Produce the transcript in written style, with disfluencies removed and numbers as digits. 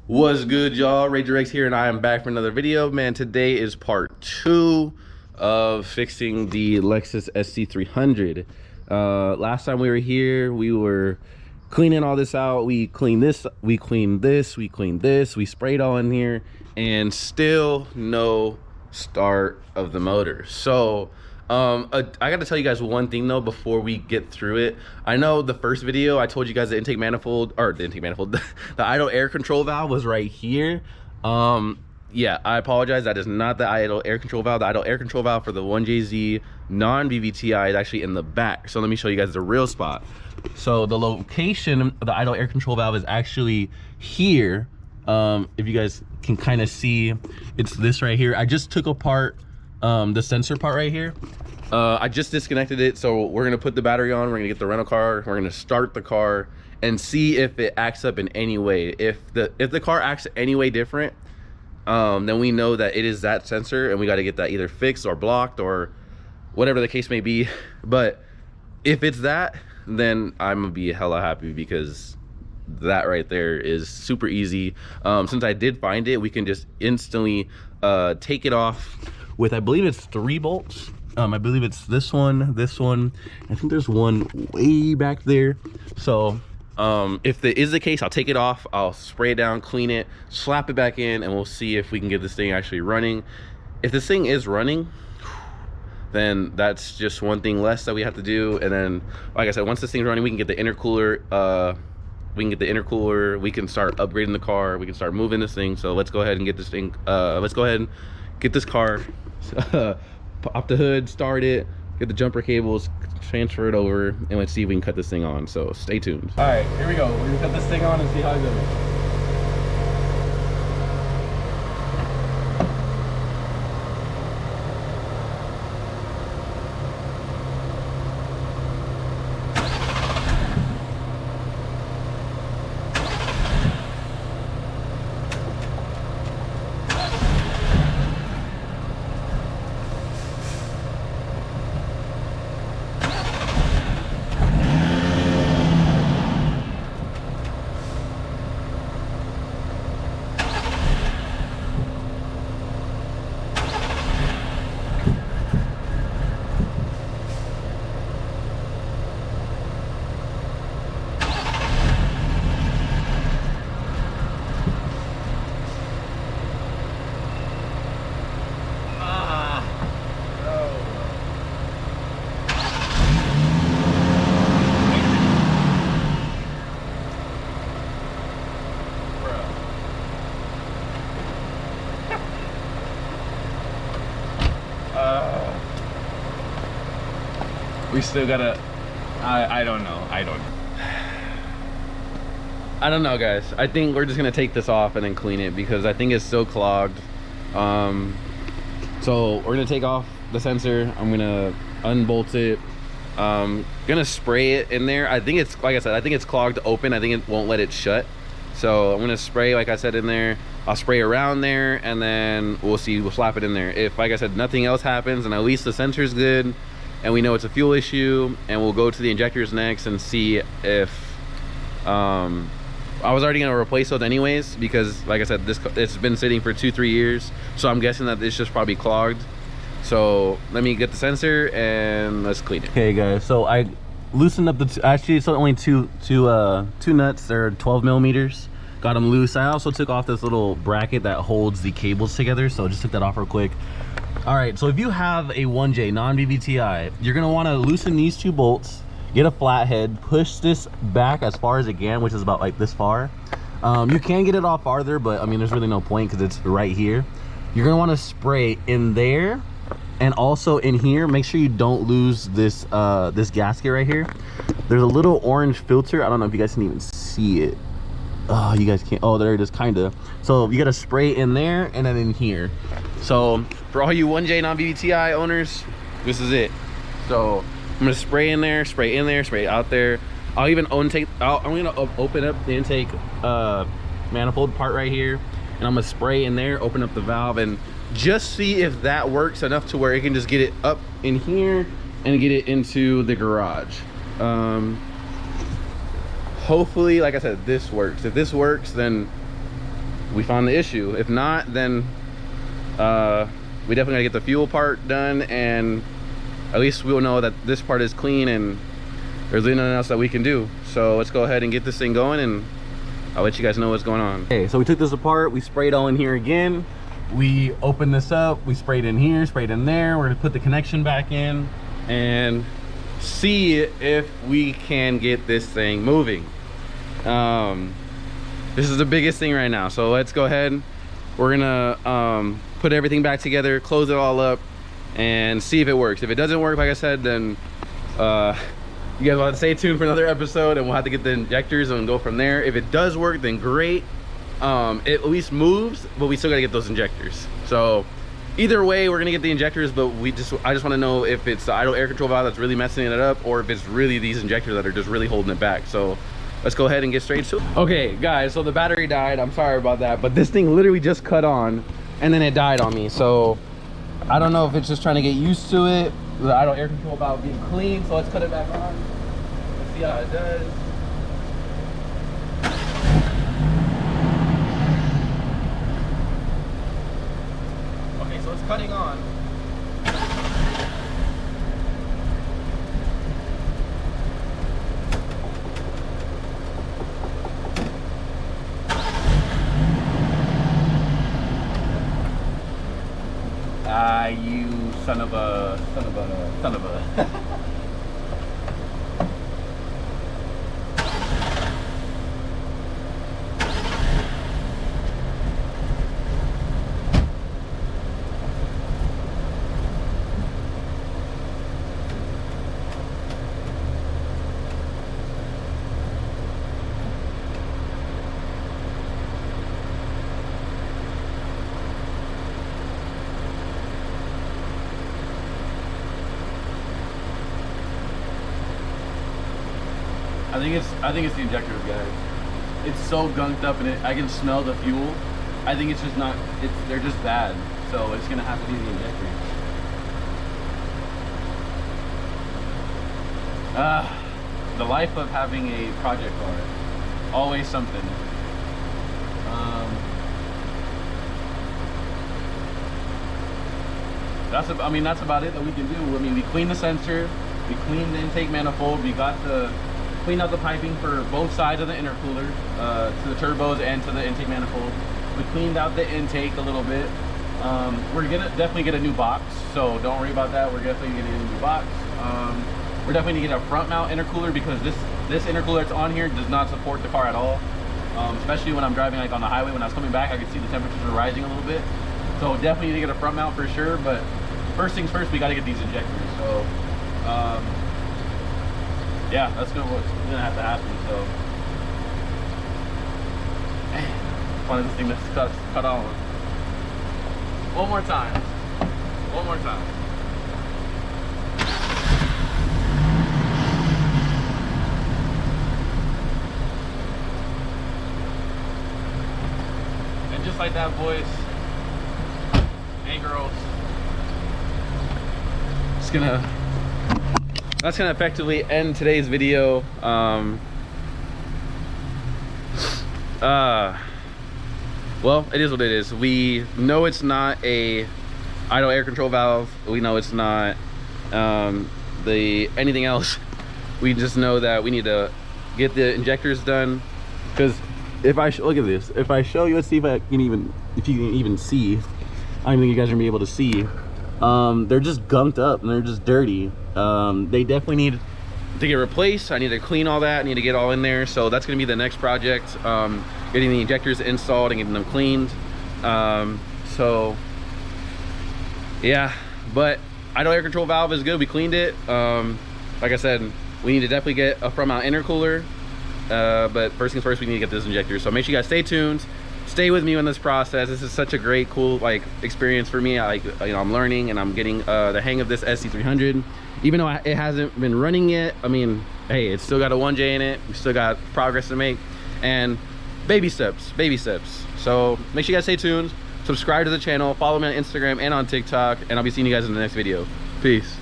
What's good, y'all? Rager X here, and I am back for another video. Man, today is part 2 of fixing the Lexus SC300. Last time we were here, we were cleaning all this out. We cleaned this, we cleaned this, we cleaned this, we sprayed all in here, and still no start of the motor. So I got to tell you guys one thing though before we get through it. I know the first video I told you guys the intake manifold, or the intake manifold, the idle air control valve was right here. Yeah, I apologize, that is not the idle air control valve. The idle air control valve for the 1JZ non-VVTi is actually in the back. So let me show you guys the real spot. So the location of the idle air control valve is actually here. If you guys can kind of see, it's this right here. I just took apart the sensor part right here. I just disconnected it, so we're gonna put the battery on, we're gonna get the rental car, we're gonna start the car and see if it acts up in any way. If the car acts any way different, then we know that it is that sensor and we got to get that either fixed or blocked or whatever the case may be. But if it's that, then I'm gonna be hella happy, because that right there is super easy. Since I did find it, we can just instantly take it off with, I believe it's 3 bolts. I believe it's this one, I think there's one way back there. So if that is the case, I'll take it off, I'll spray it down, clean it, slap it back in, and we'll see if we can get this thing actually running. If this thing is running, then that's just one thing less that we have to do. And then, like I said, once this thing's running, we can get the intercooler, we can start upgrading the car, we can start moving this thing. So let's go ahead and get this thing, let's go ahead and get this car pop the hood, start it, get the jumper cables, transfer it over, and let's see if we can cut this thing on. So stay tuned. All right, here we go. We're gonna cut this thing on and see how it goes. We still gotta, I don't know, I don't know, guys. I think we're just gonna take this off and then clean it, because I think it's still clogged. So we're gonna take off the sensor, I'm gonna unbolt it, gonna spray it in there. I think it's, like I said, I think it's clogged open. I think it won't let it shut. So I'm gonna spray, like I said, in there. I'll spray around there, and then we'll see, we'll slap it in there. If, like I said, nothing else happens and at least the sensor's good and we know it's a fuel issue, and we'll go to the injectors next and see if I was already gonna replace those anyways, because like I said, it's been sitting for 2-3 years, so I'm guessing that it's just probably clogged. So let me get the sensor and let's clean it. Okay guys, so I loosened up the actually it's only two nuts. They're 12 millimeters. Got them loose. I also took off this little bracket that holds the cables together, so just took that off real quick. All right, so if you have a 1J non-VVTi, you're gonna want to loosen these 2 bolts, get a flathead, push this back as far as it can, which is about like this far. You can get it off farther, but I mean there's really no point because it's right here. You're gonna want to spray in there and also in here. Make sure you don't lose this this gasket right here. There's a little orange filter. I don't know if you guys can even see it. Oh, you guys can't. Oh, there it is, kind of. So you got to spray in there and then in here. So for all you 1J non-VVTi owners, this is it. So I'm gonna spray in there, spray out there. I'll even I'm gonna open up the intake manifold part right here, and I'm gonna spray in there, open up the valve, and just see if that works enough to where it can just get it up in here and get it into the garage. Hopefully, like I said, this works. If this works, then we found the issue. If not, then we definitely gotta get the fuel part done, and at least we'll know that this part is clean and there's really nothing else that we can do. So let's go ahead and get this thing going, and I'll let you guys know what's going on. Okay, so we took this apart, we sprayed all in here again. We opened this up, we sprayed in here, sprayed in there. We're gonna put the connection back in and see if we can get this thing moving. This is the biggest thing right now, so let's go ahead. We're gonna put everything back together, close it all up, and see if it works. If it doesn't work, like I said, then you guys will have to stay tuned for another episode, and we'll have to get the injectors and go from there. If it does work, then great. It at least moves, but we still gotta get those injectors. So either way, we're gonna get the injectors, but I just want to know if it's the idle air control valve that's really messing it up, or if it's really these injectors that are just really holding it back. So let's go ahead and get straight to it. Okay guys, so the battery died. I'm sorry about that, but this thing literally just cut on and then it died on me. So I don't know if it's just trying to get used to it, the idle air control valve being clean. So let's cut it back on. Let's see how it does. Okay, so it's cutting on. You son of a. I think it's the injectors, guys. It's so gunked up, and I can smell the fuel. I think it's just not. They're just bad. So it's gonna have to be the injectors. The life of having a project car. Always something. That's about it that we can do. I mean, we cleaned the sensor, we cleaned the intake manifold, we got cleaned out the piping for both sides of the intercooler, to the turbos and to the intake manifold. We cleaned out the intake a little bit. We're gonna definitely get a new box, so don't worry about that. We're definitely gonna get a new box. We're definitely gonna get a front mount intercooler, because this intercooler that's on here does not support the car at all. Especially when I'm driving like on the highway. When I was coming back, I could see the temperatures were rising a little bit. So definitely need to get a front mount for sure. But first things first, we got to get these injectors. So yeah, that's what's gonna have to happen. So wanted this thing to cut on. One more time. One more time. And just like that, boys and girls, that's gonna effectively end today's video. Well, it is what it is. We know it's not a idle air control valve. We know it's not anything else. We just know that we need to get the injectors done, because if I look at this, if I show you, let's see if you can even see. I don't think you guys are gonna be able to see. They're just gunked up and they're just dirty. They definitely need to get replaced. I need to clean all that. I need to get all in there. So that's gonna be the next project, getting the injectors installed and getting them cleaned. So yeah, but idle air control valve is good. We cleaned it. Like I said, we need to definitely get a front mount intercooler, but first things first, we need to get those injectors. So make sure you guys stay tuned, stay with me in this process. This is such a great, cool experience for me. I'm learning and I'm getting the hang of this SC300. Even though it hasn't been running yet, I mean, hey, it's still got a 1J in it. We still got progress to make, and baby steps. So make sure you guys stay tuned, subscribe to the channel, follow me on Instagram and on TikTok, and I'll be seeing you guys in the next video. Peace.